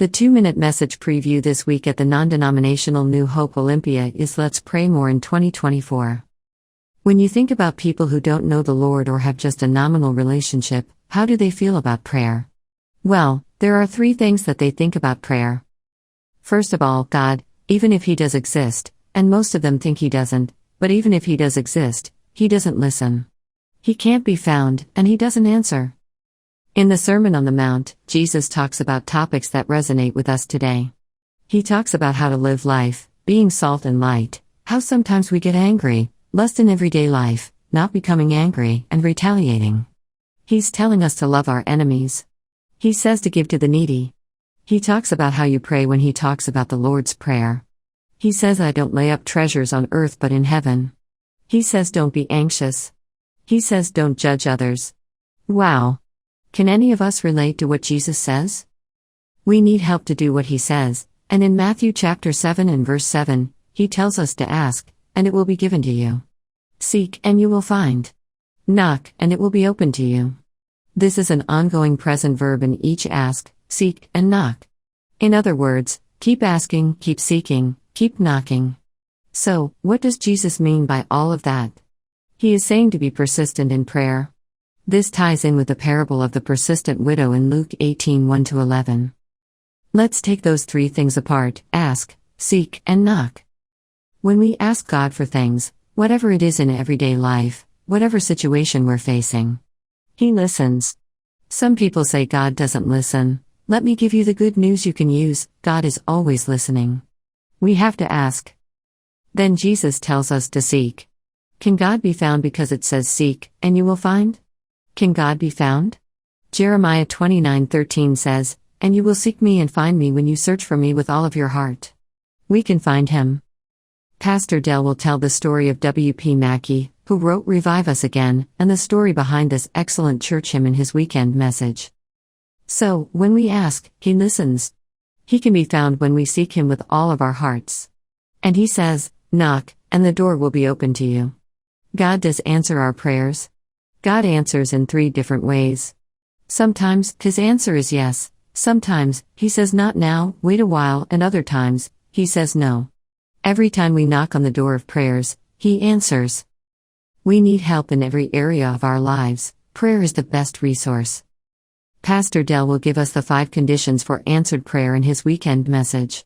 The 2-minute message preview this week at the non-denominational New Hope Olympia is Let's Pray More in 2024. When you think about people who don't know the Lord or have just a nominal relationship, how do they feel about prayer? Well, there are 3 things that they think about prayer. First of all, God, even if He does exist, and most of them think He doesn't, but even if He does exist, He doesn't listen. He can't be found, and He doesn't answer. In the Sermon on the Mount, Jesus talks about topics that resonate with us today. He talks about how to live life, being salt and light, how sometimes we get angry, lust in everyday life, not becoming angry, and retaliating. He's telling us to love our enemies. He says to give to the needy. He talks about how you pray when he talks about the Lord's Prayer. He says, I don't lay up treasures on earth but in heaven. He says don't be anxious. He says don't judge others. Wow! Can any of us relate to what Jesus says? We need help to do what He says, and in Matthew chapter 7 and verse 7, He tells us to ask, and it will be given to you. Seek, and you will find. Knock, and it will be opened to you. This is an ongoing present verb in each ask, seek, and knock. In other words, keep asking, keep seeking, keep knocking. So, what does Jesus mean by all of that? He is saying to be persistent in prayer. This ties in with the parable of the persistent widow in Luke 18:1-11. Let's take those 3 things apart: ask, seek, and knock. When we ask God for things, whatever it is in everyday life, whatever situation we're facing, He listens. Some people say God doesn't listen. Let me give you the good news you can use: God is always listening. We have to ask. Then Jesus tells us to seek. Can God be found because it says seek, and you will find? Can God be found? Jeremiah 29:13 says, and you will seek me and find me when you search for me with all of your heart. We can find Him. Pastor Dell will tell the story of W.P. Mackey, who wrote Revive Us Again, and the story behind this excellent church hymn in his weekend message. So, when we ask, He listens. He can be found when we seek Him with all of our hearts. And He says, knock, and the door will be open to you. God does answer our prayers. God answers in 3 different ways. Sometimes, His answer is yes. Sometimes, He says not now, wait a while, and other times, He says no. Every time we knock on the door of prayers, He answers. We need help in every area of our lives. Prayer is the best resource. Pastor Dell will give us the 5 conditions for answered prayer in his weekend message.